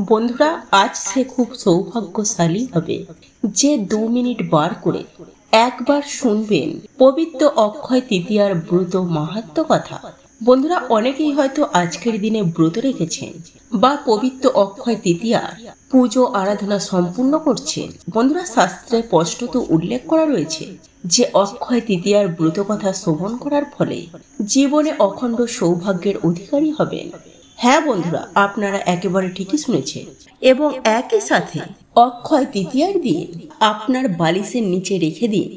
বন্ধুরা, আজ সে খুব সৌভাগ্যশালী হবে যে 2 মিনিট বার করে একবার শুনবেন পবিত্র অক্ষয় তৃতীয়ার ব্রত মাহাত্ম্য কথা। বন্ধুরা, অনেকেই হয়তো আজকের দিনে ব্রত রেখেছেন বা পবিত্র অক্ষয় তৃতীয়ার পুজো আরাধনা সম্পূর্ণ করছেন। বন্ধুরা, শাস্ত্রে স্পষ্টত উল্লেখ করা রয়েছে যে অক্ষয় তৃতীয়ার ব্রত কথা শ্রবণ করার ফলে জীবনে অখণ্ড সৌভাগ্যের অধিকারী হবেন। হ্যাঁ বন্ধুরা, আপনারা একেবারে ঠিকই শুনেছেন। এবং একই সাথে অক্ষয় তৃতীয়ার দিন আপনার বালিশের নিচে রেখে দিন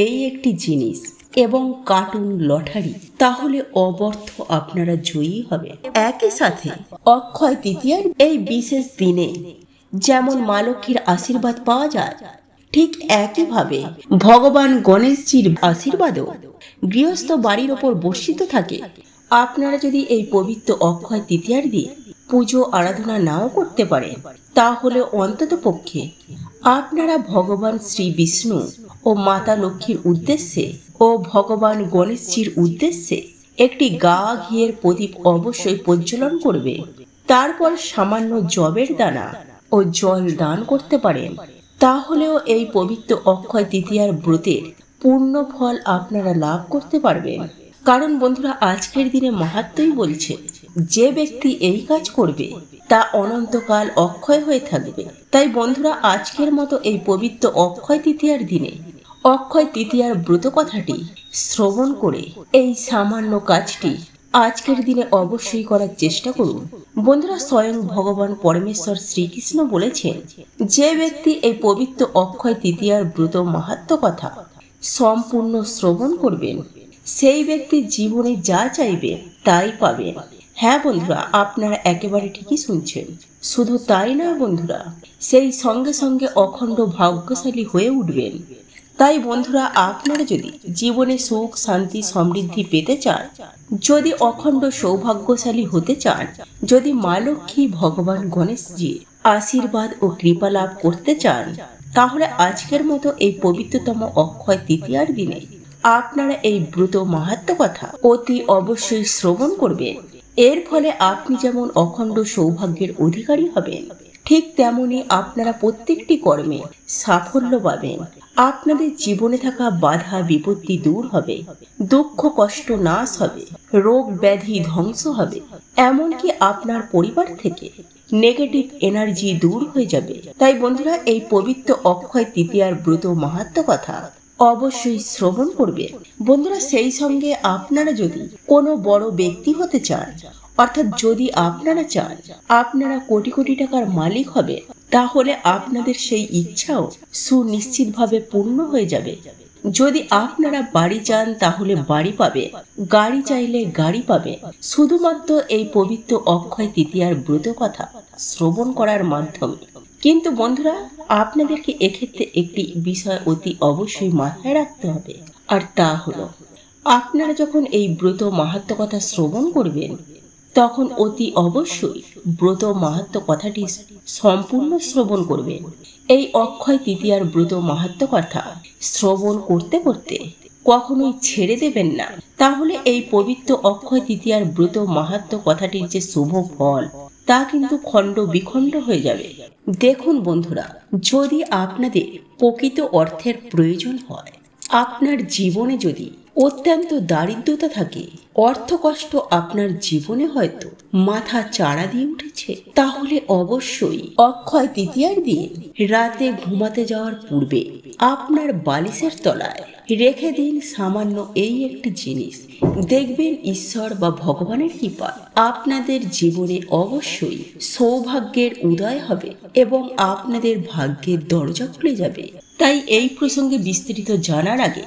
এই একটি জিনিস এবং কার্টুন লটারি, তাহলে অবর্থ আপনারা জয়ী হবে। একই সাথে অক্ষয় তৃতীয়ার এই বিশেষ দিনে যেমন মা লক্ষ্মীর আশীর্বাদ পাওয়া যায়, ঠিক একইভাবে ভগবান গণেশজির আশীর্বাদও গৃহস্থ বাড়ির ওপর বর্ষিত থাকে। আপনারা যদি এই পবিত্র অক্ষয় তৃতীয়ার দিন পুজো আরাধনা নাও করতে পারেন, তাহলে অন্তত পক্ষে আপনারা ভগবান শ্রী বিষ্ণু ও মাতা লক্ষ্মীর উদ্দেশ্যে ও ভগবান গণেশজির উদ্দেশ্যে একটি গা ঘিয়ের প্রদীপ অবশ্যই প্রজ্বলন করবে। তারপর সামান্য জবের দানা ও জল দান করতে পারেন। তাহলেও এই পবিত্র অক্ষয় তৃতীয়ার ব্রতের পূর্ণ ফল আপনারা লাভ করতে পারবেন। কারণ বন্ধুরা, আজকের দিনে মাহাত্ম্যই বলছে যে ব্যক্তি এই কাজ করবে তা অনন্তকাল অক্ষয় হয়ে থাকবে। তাই বন্ধুরা, আজকের মতো এই পবিত্র অক্ষয় তৃতীয়ার দিনে অক্ষয় তৃতীয়ার ব্রত কথাটি শ্রবণ করে এই সামান্য কাজটি আজকের দিনে অবশ্যই করার চেষ্টা করুন। বন্ধুরা, স্বয়ং ভগবান পরমেশ্বর শ্রীকৃষ্ণ বলেছেন, যে ব্যক্তি এই পবিত্র অক্ষয় তৃতীয়ার ব্রত মাহাত্ম্য কথা সম্পূর্ণ শ্রবণ করবেন, সেই ব্যক্তি জীবনে যা চাইবে তাই পাবেন। হ্যাঁ বন্ধুরা, আপনারা একেবারে ঠিকই শুনছেন। শুধু তাই নয় বন্ধুরা, সেই সঙ্গে সঙ্গে অখণ্ড ভাগ্যশালী হয়ে উঠবেন। তাই বন্ধুরা, আপনারা যদি জীবনে সুখ শান্তি সমৃদ্ধি পেতে চান, যদি অখণ্ড সৌভাগ্যশালী হতে চান, যদি মা লক্ষ্মী ভগবান গণেশজির আশীর্বাদ ও কৃপা লাভ করতে চান, তাহলে আজকের মতো এই পবিত্রতম অক্ষয় তৃতীয়ার দিনে আপনারা এই ব্রত মাহাত্ম্য কথা অতি অবশ্যই শ্রবণ করবেন। এর ফলে আপনি যেমন অখণ্ড সৌভাগ্যের অধিকারী হবেন, ঠিক তেমনি আপনারা প্রত্যেকটি কর্মে সাফল্য পাবেন। আপনাদের জীবনে থাকা বাধা বিপত্তি দূর হবে, দুঃখ কষ্ট নাশ হবে, রোগ ব্যাধি ধ্বংস হবে, এমনকি আপনার পরিবার থেকে নেগেটিভ এনার্জি দূর হয়ে যাবে। তাই বন্ধুরা, এই পবিত্র অক্ষয় তৃতীয়ার ব্রত মাহাত্ম্য কথা অবশ্যই শ্রবণ করবে। বন্ধুরা, সেই সঙ্গে আপনারা যদি কোনো বড় ব্যক্তি হতে চান, অর্থাৎ যদি আপনারা চান আপনারা কোটি কোটি টাকার মালিক হবে, তাহলে আপনাদের সেই ইচ্ছাও সুনিশ্চিতভাবে পূর্ণ হয়ে যাবে। যদি আপনারা বাড়ি চান, তাহলে বাড়ি পাবে, গাড়ি চাইলে গাড়ি পাবে, শুধুমাত্র এই পবিত্র অক্ষয় তৃতীয়ার ব্রত কথা শ্রবণ করার মাধ্যমে। কিন্তু বন্ধুরা, আপনাদেরকে এক্ষেত্রে একটি বিষয় অতি অবশ্যই মাথায় রাখতে হবে, আর তা হলো আপনারা যখন এই ব্রত মাহাত্ম্য কথা শ্রবণ করবেন, তখন অতি অবশ্যই ব্রত মাহাত্ম্য কথাটি সম্পূর্ণ শ্রবণ করবেন। এই অক্ষয় তৃতীয়ার ব্রত মাহাত্ম্য কথা শ্রবণ করতে করতে কখনোই ছেড়ে দেবেন না। তাহলে এই পবিত্র অক্ষয় তৃতীয়ার ব্রত মাহাত্ম্য কথাটির যে শুভ ফল, তা কিন্তু খণ্ড বিখণ্ড হয়ে যাবে। দেখুন বন্ধুরা, যদি আপনাদের প্রকৃত অর্থের প্রয়োজন হয়, আপনার জীবনে যদি অত্যন্ত দারিদ্রতা থাকে, অর্থকষ্ট আপনার জীবনে হয়তো মাথা চাড়া দিয়ে উঠেছে, তাহলে অবশ্যই অক্ষয় তৃতীয়ার দিন রাতে ঘুমাতে যাওয়ার পূর্বে আপনার বালিশের তলায় রেখে দিন সামান্য এই একটি জিনিস। দেখবেন ঈশ্বর বা ভগবানের কৃপা আপনাদের জীবনে অবশ্যই সৌভাগ্যের উদয় হবে এবং আপনাদের ভাগ্যের দরজা খুলে যাবে। তাই এই প্রসঙ্গে বিস্তারিত জানার আগে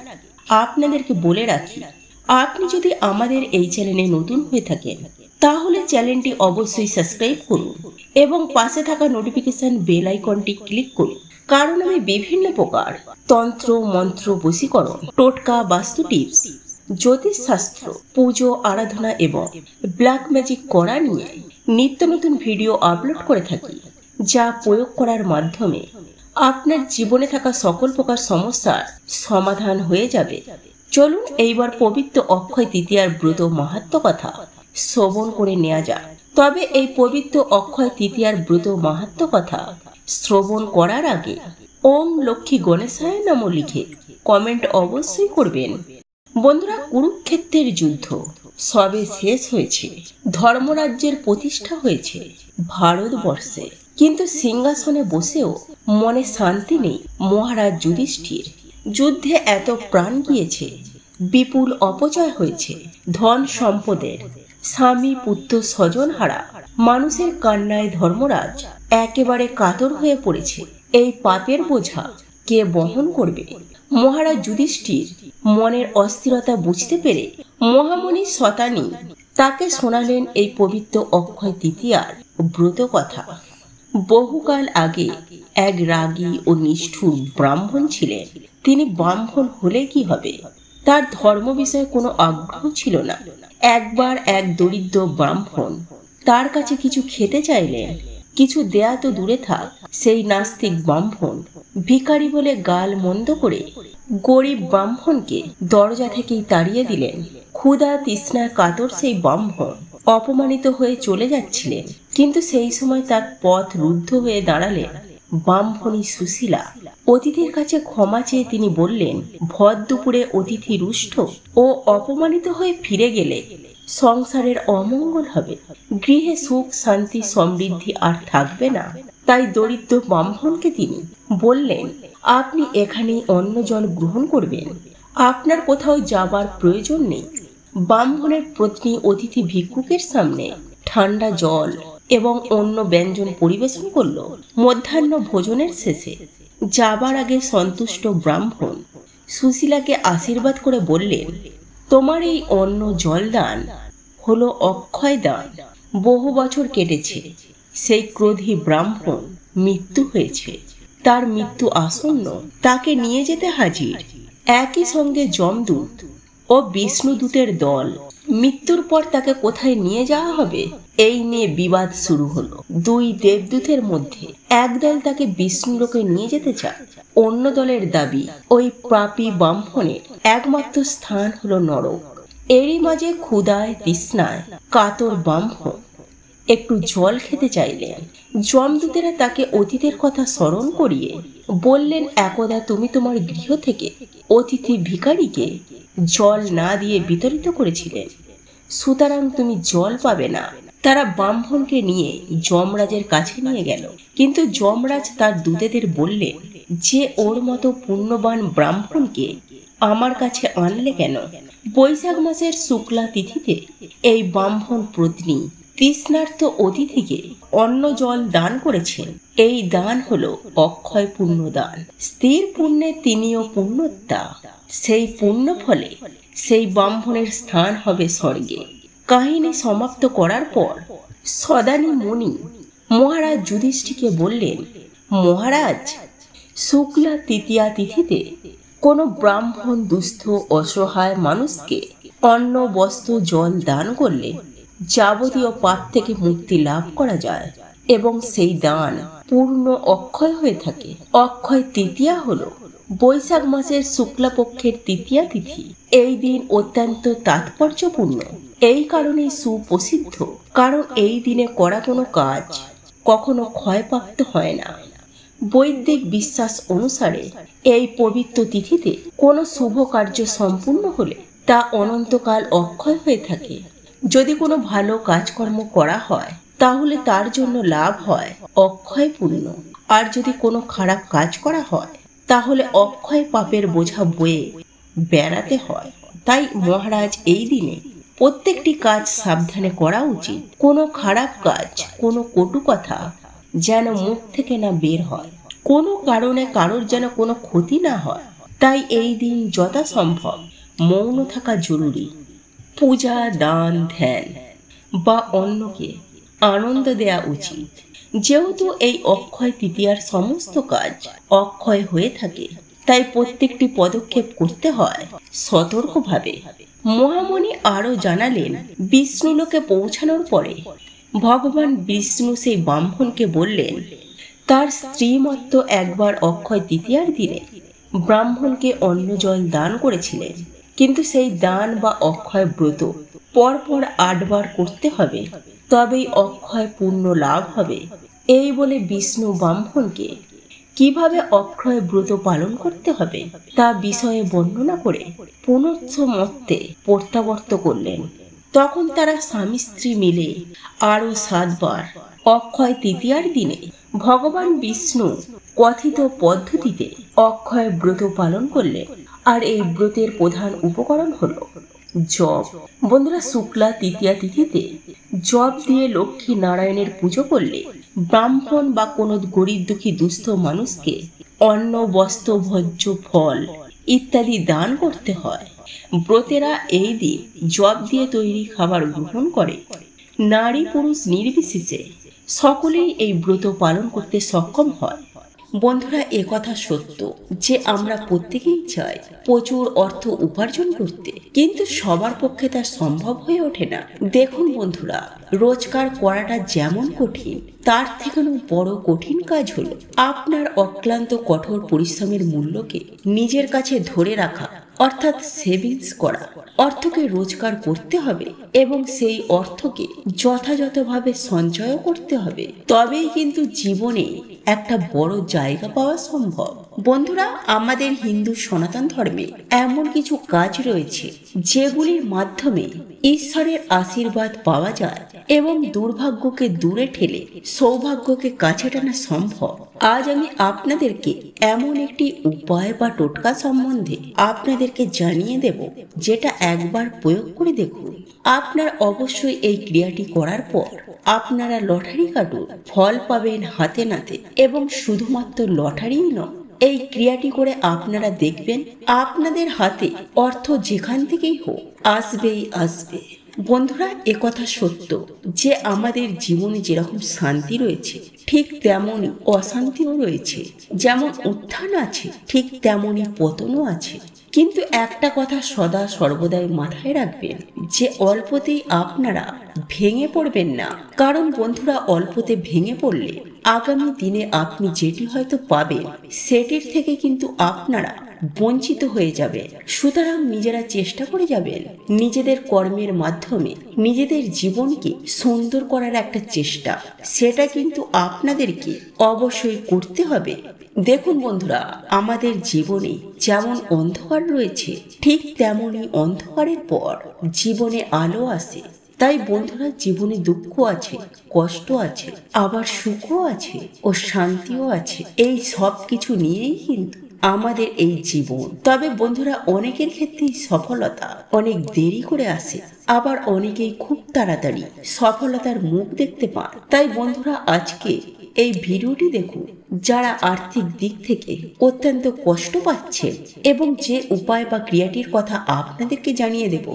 আপনাদেরকে বলে রাখি, আপনি যদি আমাদের এই চ্যানেলে নতুন হয়ে থাকেন, তাহলে চ্যানেলটি অবশ্যই সাবস্ক্রাইব করুন এবং পাশে থাকা নোটিফিকেশন বেল আইকনটি ক্লিক করুন। কারণ আমি বিভিন্ন প্রকার তন্ত্র মন্ত্র বশীকরণ, টোটকা, বাস্তু টিপস, জ্যোতিষশাস্ত্র, পুজো আরাধনা এবং ব্ল্যাক ম্যাজিক করা নিয়ে নিত্য নতুন ভিডিও আপলোড করে থাকি, যা প্রয়োগ করার মাধ্যমে আপনার জীবনে থাকা সকল প্রকার সমস্যার সমাধান হয়ে যাবে। চলুন এইবার পবিত্র অক্ষয় তৃতীয়ার ব্রত মাহাত্ম্য কথা শ্রবণ করে নেওয়া যাক। তবে এই পবিত্র অক্ষয় তৃতীয়ার ব্রত মাহাত্ম্য কথা শ্রবণ করার আগে ওম লক্ষ্মী গণেশায় নমঃ লিখে কমেন্ট অবশ্যই করবেন। বন্ধুরা, কুরুক্ষেত্রের যুদ্ধ সবে শেষ হয়েছে, ধর্মরাজ্যের প্রতিষ্ঠা হয়েছে ভারতবর্ষে, কিন্তু সিংহাসনে বসেও মনে শান্তি নেই মহারাজ যুধিষ্ঠির। যুদ্ধে এত প্রাণ গিয়েছে, বিপুল অপচয় হয়েছে ধন সম্পদের, স্বামী পুত্র স্বজন হারা মানুষের কান্নায় ধর্মরাজ একেবারে কাতর হয়ে পড়েছে। এই পাপের বোঝা কে বহন করবে? মহারাজ যুধিষ্ঠির মনের অস্থিরতা বুঝতে পেরে মহামুনি শতানী তাকে শোনালেন এই পবিত্র অক্ষয় তৃতীয়ার ব্রত কথা। বহুকাল আগে এক রাগী ও নিষ্ঠুর ব্রাহ্মণ ছিলেন। তিনি ব্রাহ্মণ হলে কি হবে, তার ধর্ম বিষয়ে কোনো আগ্রহ ছিল না। একবার এক দরিদ্র ব্রাহ্মণ তার কাছে কিছু খেতে চাইলেন। কিছু দেয়া তো দূরে থাক, সেই নাস্তিক ব্রাহ্মণ ভিখারি বলে গাল মন্দ করে গরিব ব্রাহ্মণকে দরজা থেকেই তাড়িয়ে দিলেন। ক্ষুধা তৃষ্ণায় কাতর সেই ব্রাহ্মণ অপমানিত হয়ে চলে যাচ্ছিলেন, কিন্তু সেই সময় তার পথ রুদ্ধ হয়ে দাঁড়ালেন ব্রাহ্মণী সুশীলা। অতিথির কাছে ক্ষমা চেয়ে তিনি বললেন, ভর দুপুরে অতিথি রুষ্ট ও অপমানিত হয়ে ফিরে গেলে সংসারের অমঙ্গল হবে, গৃহে সুখ শান্তি সমৃদ্ধি আর থাকবে না। তাই দরিদ্র ব্রাহ্মণকে তিনি বললেন, আপনি এখানেই অন্ন জল গ্রহণ করবেন, আপনার কোথাও যাবার প্রয়োজন নেই। ব্রাহ্মণের পত্নী অতিথি ভিক্ষুকের সামনে ঠান্ডা জল এবং অন্য ব্যঞ্জন পরিবেশন করল। মধ্যাহ্ন ভোজনের শেষে যাবার আগে সন্তুষ্ট ব্রাহ্মণ সুশীলাকে আশীর্বাদ করে বললেন, তোমার এই অন্ন জল দান হলো অক্ষয় দান। বহু বছর কেটেছে, সেই ক্রোধী ব্রাহ্মণ মৃত্যু হয়েছে, তার মৃত্যু আসন্ন, তাকে নিয়ে যেতে হাজির একই সঙ্গে যমদূত ও বিষ্ণুদূতের দল। মৃত্যুর পর তাকে কোথায় নিয়ে যাওয়া হবে এই নিয়ে বিবাদ শুরু হলো। দুই দেবদূতের মধ্যে এক দল তাকে বিষ্ণুলোকে নিয়ে যেতে চায়, অন্য দলের দাবি ওই পাপী ব্রাহ্মণের একমাত্র স্থান হলো নরক। এরই মাঝে ক্ষুধায় তৃষ্ণায় কাতর ব্রাহ্মণ একটু জল খেতে চাইলেন। যমদূতেরা তাকে অতীতের কথা স্মরণ করিয়ে বললেন, একদা তুমি তোমার গৃহ থেকে অতিথি ভিখারিকে জল না দিয়ে বিতরিত করেছিলেন, সুতরাং তুমি জল পাবে না। তারা ব্রাহ্মণকে নিয়ে যমরাজের কাছে নিয়ে গেল, কিন্তু যমরাজ তার দূতেদের বললেন যে ওর মতো পুণ্যবান ব্রাহ্মণকে আমার কাছে আনলে কেন? বৈশাখ মাসের শুক্লা তিথিতে এই ব্রাহ্মণ পত্নী তৃষ্ণার্ত অতিথিকে অন্ন জল দান করেছেন। এই দান হলো অক্ষয় পুণ্য দান। স্থির পুণ্যে তিনিও পুণ্যত্তা। সেই পুণ্য ফলে সেই ব্রাহ্মণের স্থান হবে স্বর্গে। কাহিনী সমাপ্ত করার পর সদানী মুনি মহারাজ যুধিষ্ঠিরকে বললেন, মহারাজ, শুক্লা তৃতীয়া তিথিতে কোনো ব্রাহ্মণ দুস্থ অসহায় মানুষকে অন্ন বস্ত্র জল দান করলে যাবতীয় পাপ থেকে মুক্তি লাভ করা যায় এবং সেই দান পূর্ণ অক্ষয় হয়ে থাকে। অক্ষয় তৃতীয়া হলো বৈশাখ মাসের শুক্লাপক্ষের তৃতীয়া তিথি। এই দিন অত্যন্ত তাৎপর্যপূর্ণ, এই কারণেই সুপ্রসিদ্ধ, কারণ এই দিনে করা কোনো কাজ কখনো ক্ষয়প্রাপ্ত হয় না। বৈদিক বিশ্বাস অনুসারে এই পবিত্র তিথিতে কোনো শুভ কার্য সম্পূর্ণ হলে তা অনন্তকাল অক্ষয় হয়ে থাকে। যদি কোনো ভালো কাজকর্ম করা হয় তাহলে তার জন্য লাভ হয় অক্ষয় পুণ্য, আর যদি কোনো খারাপ কাজ করা হয় তাহলে অক্ষয় পাপের বোঝা বয়ে বেড়াতে হয়। তাই মহারাজ, এই দিনে প্রত্যেকটি কাজ সাবধানে করা উচিত। কোনো খারাপ কাজ, কোনো কটু কথা যেন মুখ থেকে না বের হয়, কোনো কারণে কারোর যেন কোনো ক্ষতি না হয়। তাই এই দিন যথাসম্ভব মৌন থাকা জরুরি। পূজা, দান, ধ্যান বা অন্যকে আনন্দ দেয়া উচিত। যেহেতু এই অক্ষয় তৃতীয়ার সমস্ত কাজ অক্ষয় হয়ে থাকে, তাই প্রত্যেকটি পদক্ষেপ করতে হয় সতর্কভাবে। মহামুনি আরো জানালেন, বিষ্ণুলোকে পৌঁছানোর পরে ভগবান বিষ্ণু সেই ব্রাহ্মণকে বললেন, তার স্ত্রীমত্ত একবার অক্ষয় তৃতীয়ার দিনে ব্রাহ্মণকে অন্ন জল দান করেছিলেন, কিন্তু সেই দান বা অক্ষয় ব্রত পরপর 8 বার করতে হবে, তবেই অক্ষয় পূর্ণ লাভ হবে। এই বলে বিষ্ণু ব্রাহ্মণকে কিভাবে অক্ষয় ব্রত পালন করতে হবে তা বিষয়ে বর্ণনা করে পুনশ্চ মর্তে প্রত্যাবর্ত করলেন। তখন তারা স্বামী স্ত্রী মিলে আরো 7 বার অক্ষয় তৃতীয়ার দিনে ভগবান বিষ্ণু কথিত পদ্ধতিতে অক্ষয় ব্রত পালন করলেন। আর এই ব্রতের প্রধান উপকরণ হলো জপ। বন্ধুরা, শুক্লা তৃতীয়া তিথিতে জপ দিয়ে লক্ষ্মী নারায়ণের পুজো করলে ব্রাহ্মণ বা কোনো গরিব দুঃখী দুস্থ মানুষকে অন্ন, বস্ত্র, ভোজ্য ফল ইত্যাদি দান করতে হয়। ব্রতেরা এই দিন জপ দিয়ে তৈরি খাবার গ্রহণ করে। নারী পুরুষ নির্বিশেষে সকলেই এই ব্রত পালন করতে সক্ষম হয়। বন্ধুরা, একথা সত্য যে আমরা প্রত্যেকেই চাই প্রচুর অর্থ উপার্জন করতে, কিন্তু সবার পক্ষে তা সম্ভব হয়ে ওঠে না। দেখুন বন্ধুরা, রোজগার করাটা যেমন কঠিন, তার থেকেও বড় কঠিন কাজ হলো আপনার অক্লান্ত কঠোর পরিশ্রমের মূল্যকে নিজের কাছে ধরে রাখা, অর্থাৎ সেভিংস করা। অর্থকে রোজগার করতে হবে এবং সেই অর্থকে যথাযথভাবে সঞ্চয় করতে হবে, তবেই কিন্তু জীবনে একটা বড় জায়গা পাওয়া সম্ভব। বন্ধুরা, আমাদের হিন্দু সনাতন ধর্মে এমন কিছু কাজ রয়েছে যেগুলির মাধ্যমে ঈশ্বরের আশীর্বাদ পাওয়া যায় এবং দুর্ভাগ্যকে দূরে ঠেলে সৌভাগ্যকে কাছে টানা সম্ভব। আজ আমি আপনাদেরকে এমন একটি উপায় বা টোটকা সম্বন্ধে আপনাদেরকে জানিয়ে দেব, যেটা একবার প্রয়োগ করে দেখুন। আপনার অবশ্যই এই ক্রিয়াটি করার পর আপনারা লটারি কাটুন, ফল পাবেন হাতে নাতে। এবং শুধুমাত্র লটারিই নয়, এই ক্রিয়াটি করে আপনারা দেখবেন আপনাদের হাতে অর্থ যেখান থেকেই হোক আসবেই আসবে। বন্ধুরা, একথা সত্য যে আমাদের জীবনে যেরকম শান্তি রয়েছে ঠিক তেমনই অশান্তিও রয়েছে। যেমন উত্থান আছে ঠিক তেমনই পতনও আছে। কিন্তু একটা কথা সদা সর্বদাই মাথায় রাখবেন যে অল্পতেই আপনারা ভেঙে পড়বেন না। কারণ বন্ধুরা, অল্পতে ভেঙে পড়লে আগামী দিনে আপনি যেটি হয়তো পাবেন সেটির থেকে কিন্তু আপনারা বঞ্চিত হয়ে যাবে। সুতরাং নিজেরা চেষ্টা করে যাবেন নিজেদের কর্মের মাধ্যমে নিজেদের জীবনকে সুন্দর করার একটা চেষ্টা, সেটা কিন্তু আপনাদেরকে অবশ্যই করতে হবে। দেখুন বন্ধুরা, আমাদের জীবনে যেমন অন্ধকার রয়েছে ঠিক তেমনই অন্ধকারের পর জীবনে আলো আসে। তাই বন্ধুরা, জীবনে দুঃখ আছে, কষ্ট আছে, আবার সুখও আছে ও শান্তিও আছে। এই সব কিছু নিয়েই কিন্তু আমাদের এই জীবন। তবে বন্ধুরা, অনেকের ক্ষেত্রেই সফলতা অনেক দেরি করে আসে, আবার অনেকেই খুব তাড়াতাড়ি সফলতার মুখ দেখতে পান। তাই বন্ধুরা, আজকে এই ভিডিওটি দেখুন যারা আর্থিক দিক থেকে অত্যন্ত কষ্ট পাচ্ছেন, এবং যে উপায় বা ক্রিয়াটির কথা আপনাদেরকে জানিয়ে দেব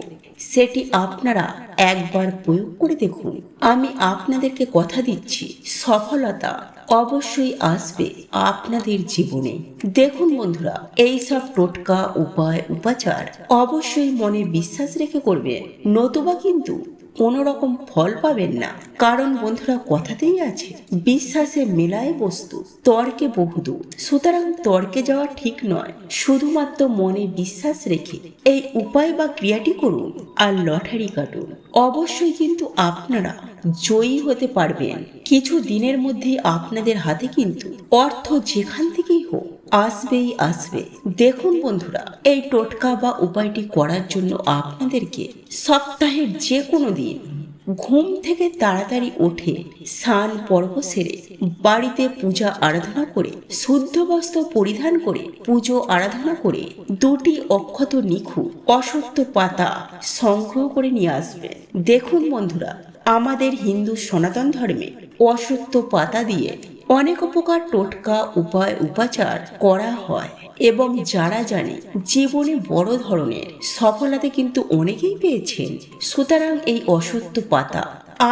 সেটি আপনারা একবার প্রয়োগ করে দেখুন। আমি আপনাদেরকে কথা দিচ্ছি, সফলতা অবশ্যই আসবে আপনাদের জীবনে। দেখুন বন্ধুরা, এই সব টোটকা, উপায়, উপাচার অবশ্যই মনে বিশ্বাস রেখে করবেন, নতুবা কিন্তু কোনো রকম ফল পাবেন না। কারণ বন্ধুরা, কথাতেই আছে বিশ্বাসে মেলায় বস্তু, তর্কে বহুদূর। সুতরাং তর্কে যাওয়া ঠিক নয়। শুধুমাত্র মনে বিশ্বাস রেখে এই উপায় বা ক্রিয়াটি করুন আর লটারি কাটুন। অবশ্যই কিন্তু আপনারা জয়ী হতে পারবেন। কিছু দিনের মধ্যে আপনাদের হাতে কিন্তু অর্থ যেখান থেকেই হোক আসবেই আসবে। দেখুন বন্ধুরা, এই টোটকা বা উপায়টি করার জন্য আপনাদেরকে সপ্তাহের যে কোনো দিন ঘুম থেকে তাড়াতাড়ি উঠে স্নান পর্ব সেরে বাড়িতে পূজা আরাধনা করে শুদ্ধ বস্ত্র পরিধান করে পুজো আরাধনা করে 2টি অক্ষত নিখুঁত অশ্বত্থ পাতা সংগ্রহ করে নিয়ে আসবেন। দেখুন বন্ধুরা, আমাদের হিন্দু সনাতন ধর্মে অশ্বত্থ পাতা দিয়ে অনেক উপকার, টোটকা, উপায়, উপাচার করা হয় এবং যারা জানে জীবনে বড় ধরনের সফলতা কিন্তু অনেকেই পেয়েছেন। সুতরাং এই অশ্বত্থ পাতা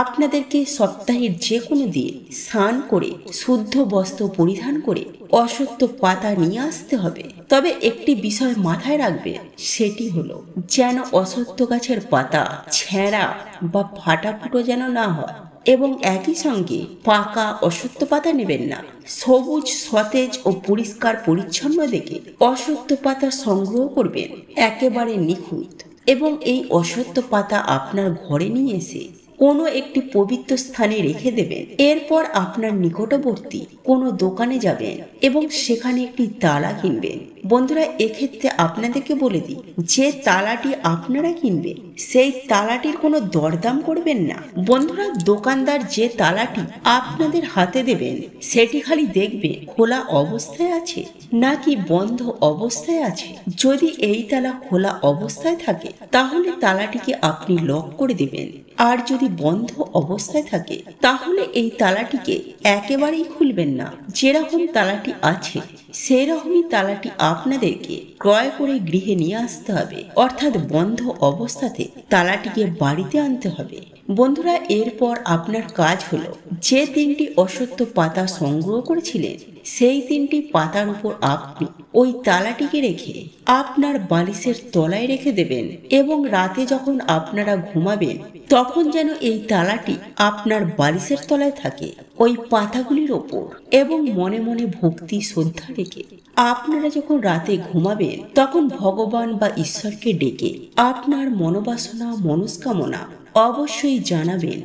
আপনাদেরকে সপ্তাহের যে কোনো দিন স্নান করে শুদ্ধ বস্ত্র পরিধান করে অশ্বত্থ পাতা নিয়ে আসতে হবে। তবে একটি বিষয় মাথায় রাখবেন, সেটি হলো যেন অশ্বত্থ গাছের পাতা ছেঁড়া বা ফাটাফুটো যেন না হয়, এবং একই সঙ্গে পাকা অশ্বত্থ পাতা নেবেন না। সবুজ, সতেজ ও পরিষ্কার পরিচ্ছন্ন দেখে অশ্বত্থ পাতা সংগ্রহ করবেন, একেবারে নিখুঁত। এবং এই অশ্বত্থ পাতা আপনার ঘরে নিয়ে এসে কোনো একটি পবিত্র স্থানে রেখে দেবেন। এরপর আপনার নিকটবর্তী কোনো দোকানে যাবেন এবং সেখানে একটি তালা কিনবেন। বন্ধুরা, এক্ষেত্রে আপনাদেরকে বলে দিই, যে তালাটি আপনারা কিনবেন সেই তালাটির কোনো দরদাম করবেন না। বন্ধুরা, দোকানদার যে তালাটি আপনাদের হাতে দেবেন সেটি খালি দেখবে খোলা অবস্থায় আছে নাকি বন্ধ অবস্থায় আছে। যদি এই তালা খোলা অবস্থায় থাকে তাহলে তালাটিকে আপনি লক করে দেবেন, আর যদি বন্ধ অবস্থায় থাকে তাহলে এই তালাটিকে একেবারেই খুলবেন না। যেরকম তালাটি আছে সেরকমই তালাটি আপনাদেরকে ক্রয় করে গৃহে নিয়ে আসতে হবে, অর্থাৎ বন্ধ অবস্থাতে তালাটিকে বাড়িতে আনতে হবে। বন্ধুরা, এরপর আপনার কাজ হলো যে 3টি অশ্বত্থ পাতা সংগ্রহ করেছিলেন সেই 3টি পাতার উপর আপনি ওই তালাটিকে রেখে আপনার বালিশের তলায় রেখে দেবেন এবং রাতে যখন আপনারা ঘুমাবেন তখন যেন এই তালাটি আপনার বালিশের তলায় থাকে ওই পাতাগুলির ওপর। এবং মনে মনে ভক্তি শ্রদ্ধা রেখে আপনারা যখন রাতে ঘুমাবেন তখন ভগবান বা ঈশ্বরকে ডেকে আপনার মনোবাসনা মনস্কামনা অবশ্যই জানাবেন।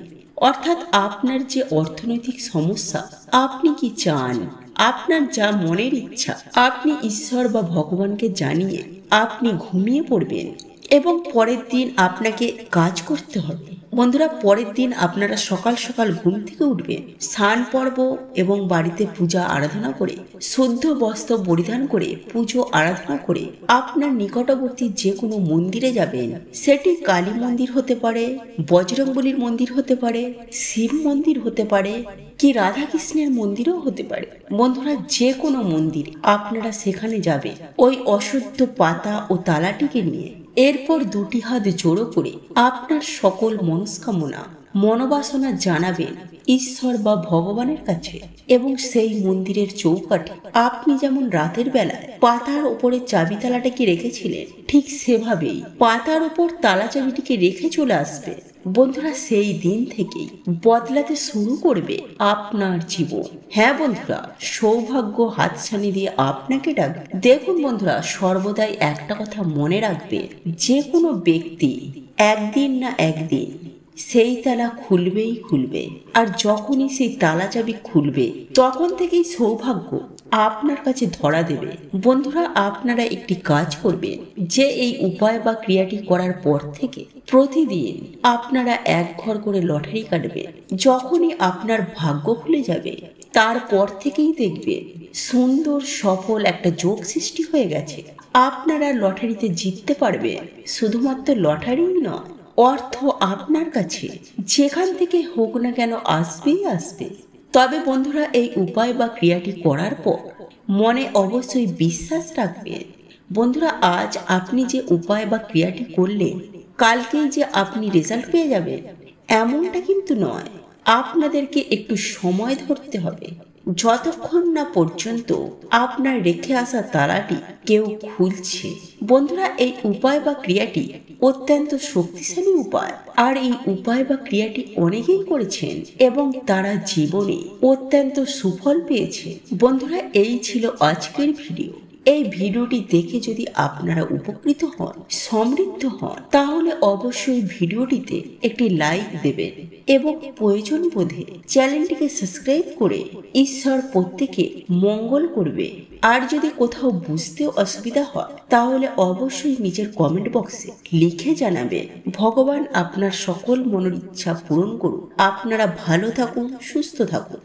অর্থাৎ আপনার যে অর্থনৈতিক সমস্যা, আপনি কি চান, আপনার যা মনের ইচ্ছা আপনি ঈশ্বর বা ভগবানকে জানিয়ে আপনি ঘুমিয়ে পড়বেন এবং পরের দিন আপনাকে কাজ করতে হবে। বন্ধুরা, পরের দিন আপনারা সকাল সকাল ঘুম থেকে উঠবেন, স্নান পর্ব এবং বাড়িতে পূজা আরাধনা করে শুদ্ধ বস্ত্র পরিধান করে পুজো আরাধনা করে আপনার নিকটবর্তী যে কোনো মন্দিরে যাবেন। সেটি কালী মন্দির হতে পারে, বজরংবলীর মন্দির হতে পারে, শিব মন্দির হতে পারে, কি রাধা কৃষ্ণের মন্দিরও হতে পারে। বন্ধুরা, যে কোনো মন্দির আপনারা সেখানে যাবেন ওই অশুদ্ধ পাতা ও তালাটিকে নিয়ে। এরপর 2টি হাত জোড়ো করে আপনার সকল মনস্কামনা মনোবাসনা জানাবেন ঈশ্বর বা ভগবানের কাছে। এবং সেই মন্দিরের চৌকাঠে আপনি যেমন রাতের বেলায় পাতার উপরে চাবি তালাটাকে রেখেছিলেন ঠিক সেভাবেই পাতার উপর তালা চাবিটিকে রেখে চলে আসবে। বন্ধুরা, সেই দিন থেকেই বদলাতে শুরু করবে আপনার জীবন। হ্যাঁ বন্ধুরা, সৌভাগ্য হাতছানি দিয়ে আপনাকে ডাকবে। দেখুন বন্ধুরা, সর্বদাই একটা কথা মনে রাখবে, যে কোনো ব্যক্তি একদিন না একদিন সেই তালা খুলবেই খুলবে। আর যখনই সেই তালা চাবি খুলবে তখন থেকেই সৌভাগ্য আপনার কাছে ধরা দেবে। বন্ধুরা, আপনারা একটি কাজ করবেন, যে এই উপায় বা ক্রিয়াটি করার পর থেকে প্রতিদিন আপনারা 1 ঘর করে লটারি কাটবেন। যখনই আপনার ভাগ্য খুলে যাবে তারপর থেকেই দেখবেন সুন্দর সফল একটা যোগ সৃষ্টি হয়ে গেছে। আপনারা লটারিতে জিততে পারবেন। শুধুমাত্র লটারিই নয়, অর্থ আপনার কাছে যেখান থেকে হোক না কেন আসবেই আসবে। তবে বন্ধুরা, এই উপায় বা ক্রিয়াটি করার পর মনে অবশ্যই বিশ্বাস রাখবেন। বন্ধুরা, আজ আপনি যে উপায় বা ক্রিয়াটি করলেন কালকেই যে আপনি রেজাল্ট পেয়ে যাবেন এমনটা কিন্তু নয়। আপনাদেরকে একটু সময় ধরতে হবে, যতক্ষণ না পর্যন্ত আপনার রেখে আসা তালাটি কেউ খুলছে। বন্ধুরা, এই উপায় বা ক্রিয়াটি অত্যন্ত শক্তিশালী উপায়, আর এই উপায় বা ক্রিয়াটি অনেকেই করেছেন এবং তারা জীবনে অত্যন্ত সুফল পেয়েছে। বন্ধুরা, এই ছিল আজকের ভিডিও। এই ভিডিওটি দেখে যদি আপনারা উপকৃত হন, সমৃদ্ধ হন, তাহলে অবশ্যই ভিডিওটিতে একটি লাইক দেবেন এবং প্রয়োজন বোধে চ্যানেলটিকে সাবস্ক্রাইব করে ঈশ্বর প্রত্যেকে মঙ্গল করবে। আর যদি কোথাও বুঝতে অসুবিধা হয় তাহলে অবশ্যই নিজের কমেন্ট বক্সে লিখে জানাবেন। ভগবান আপনার সকল মনের ইচ্ছা পূরণ করুন। আপনারা ভালো থাকুন, সুস্থ থাকুন।